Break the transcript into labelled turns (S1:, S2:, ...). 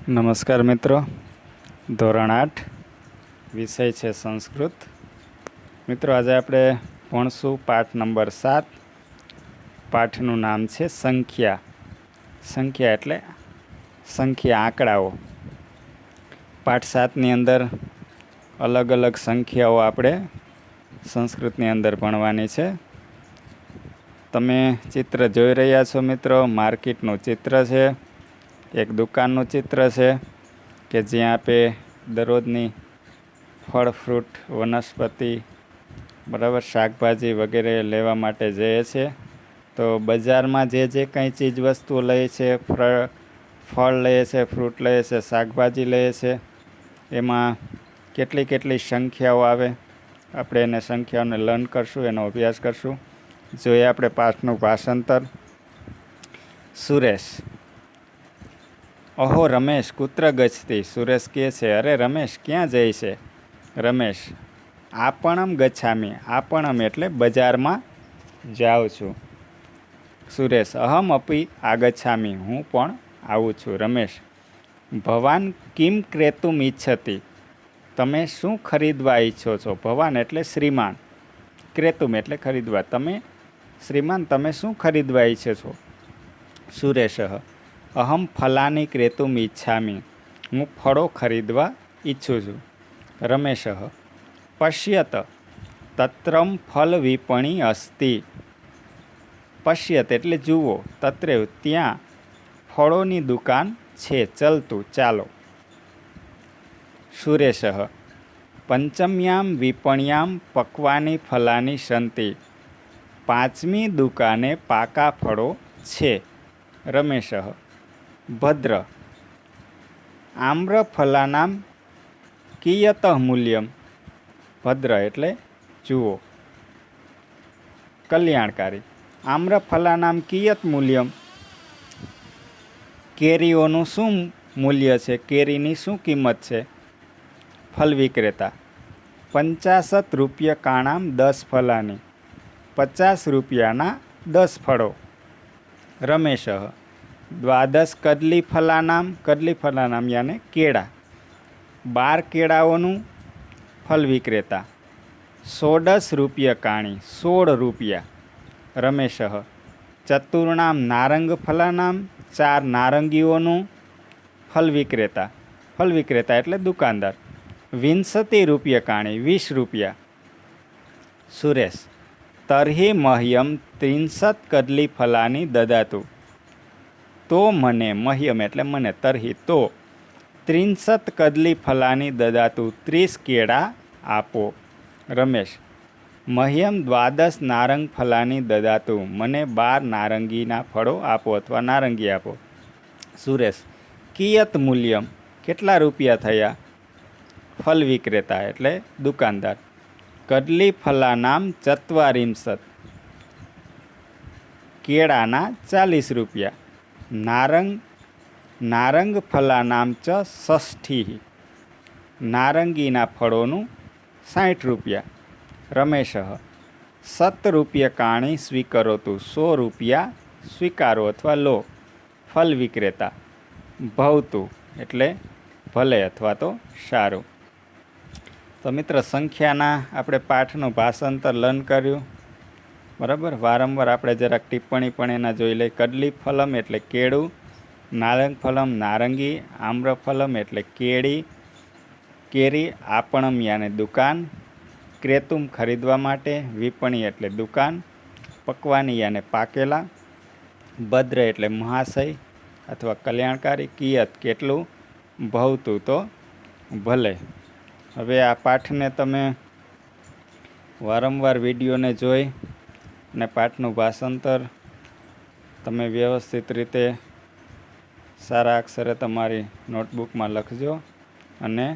S1: નમસ્કાર મિત્રો, ધોરણ 8 વિષય છે સંસ્કૃત. મિત્રો, આજે આપણે ભણશું પાઠ નંબર 7. પાઠનું નામ છે સંખ્યા. સંખ્યા એટલે સંખ્યા, આંકડાઓ. પાઠ 7ની અંદર અલગ અલગ સંખ્યાઓ આપણે સંસ્કૃતની અંદર ભણવાની છે. તમે ચિત્ર જોઈ રહ્યા છો મિત્રો, માર્કેટનું ચિત્ર છે, એક દુકાનનું ચિત્ર છે કે જ્યાં આપણે દરરોજની ફળ ફ્રૂટ વનસ્પતિ બરાબર શાકભાજી વગેરે લેવા માટે જઈએ છીએ. તો બજારમાં જે કંઈ ચીજ વસ્તુઓ લઈએ છે, ફળ લઈએ છે, ફ્રૂટ લઈએ છે, શાકભાજી લઈએ છે, એમાં કેટલી સંખ્યાઓ આવે. આપણે એને સંખ્યાઓને લર્ન કરશું, એનો અભ્યાસ કરશું. જોઈએ આપણે પાઠનું ભાષાંતર. સુરેશ: અહો રમેશ કુત્ર ગચ્છતિ. સુરેશ કહે છે, અરે રમેશ ક્યાં જાય છે? રમેશ: આપણમ ગચ્છામિ. આપણમ એટલે બજારમાં જાઉં છું. સુરેશ: અહમ અપી આગચ્છામિ. હું પણ આવું છું. રમેશ: ભવાન કિમ ક્રેતુમ ઈચ્છતિ. તમે શું ખરીદવા ઈચ્છો છો? ભવાન એટલે શ્રીમાન, ક્રેતુમ એટલે ખરીદવા. તમે શ્રીમાન, તમે શું ખરીદવા ઈચ્છો છો? સુરેશ: અહમ ફલાની ક્રેતુમ ઈચ્છામિ. હું ફળો ખરીદવા ઈચ્છું છું. રમેશ: પશ્યત તત્રમ ફલ વિપણી અસ્તિ. પશ્યત એટલે જુઓ, તત્રેવ ત્યાં ફળોની દુકાન છે, ચલતું ચાલો. સુરેશ: પંચમ્યામ વિપણ્યામ પક્વાની ફલાની સંતિ. 5મી દુકાને પાકા ફળો છે. રમેશ: ભદ્ર આમ્રફલાનામ કિયત મૂલ્યમ. ભદ્ર એટલે જુઓ, કલ્યાણકારી. આમ્રફલાનામ કિયત મૂલ્યમ. કેરીઓનું શું મૂલ્ય છે? કેરીની શું કિંમત છે? ફલ વિક્રેતા: 50 રૂપ્યકાણામ 10 ફલાની. 50 રૂપિયાના 10 ફળો. રમેશ: 12 કદલી ફલાનામ. કદલી ફલાનામ યાને કેળા. 12 કેળાઓનું. ફલ વિક્રેતા: 16 રૂપ્યકાણી. 16 રૂપિયા. રમેશ: ચતુર્ણામ નારંગ ફલાનામ. 4 નારંગીઓનું. ફલ વિક્રેતા: ફલ વિક્રેતા એટલે દુકાનદાર: 20 રૂપ્યકાણી. 20 રૂપિયા. સુરેશ: તર્હિ મહ્યમ 30 કદલી ફલાની દદાતુ. તો મને, મહ્યમ એટલે મને, તર્હિ તો, 30 કદલી ફલાની દદાતુ 30 કેળા આપો. રમેશ: મહ્યમ 12 નારંગ ફલાની દદાતુ. મને 12 નારંગીના ફળો આપો અથવા નારંગી આપો. સુરેશ: કિયત મૂલ્યમ. કેટલા રૂપિયા થયા? ફલ વિક્રેતા એટલે દુકાનદાર: કદલી ફલાનામ 40. કેળાના 40 રૂપિયા. નારંગ ફલાનામ ચ 60. નારંગીના ફળોનું 60 રૂપિયા. રમેશ: 100 રૂપ્યકાણી સ્વીકરોતુ. 100 રૂપિયા સ્વીકારો અથવા લો. ફલ વિક્રેતા: ભવતુ એટલે ભલે અથવા તો સારું. તો મિત્ર, સંખ્યાના આપણે પાઠનું ભાષાંતર લર્ન કર્યું બરાબર. વારંવાર આપણે જરાક ટિપ્પણી પણ એના જોઈ લઈએ. કદલી ફલમ એટલે કેળું. નારંગ ફલમ નારંગી. આમ્રફલમ એટલે કેરી. આપણમ યાને દુકાન. ક્રેતુમ ખરીદવા માટે. વિપણી એટલે દુકાન. પકવાની યાને પાકેલા. ભદ્ર એટલે મહાશય અથવા કલ્યાણકારી. કિયત કેટલું. ભવતું તો ભલે. હવે આ પાઠને તમે વારંવાર વિડીયોને જોઈ અને પાઠનું ભાષાંતર તમે વ્યવસ્થિત રીતે સારા અક્ષરે તમારી નોટબુકમાં લખજો અને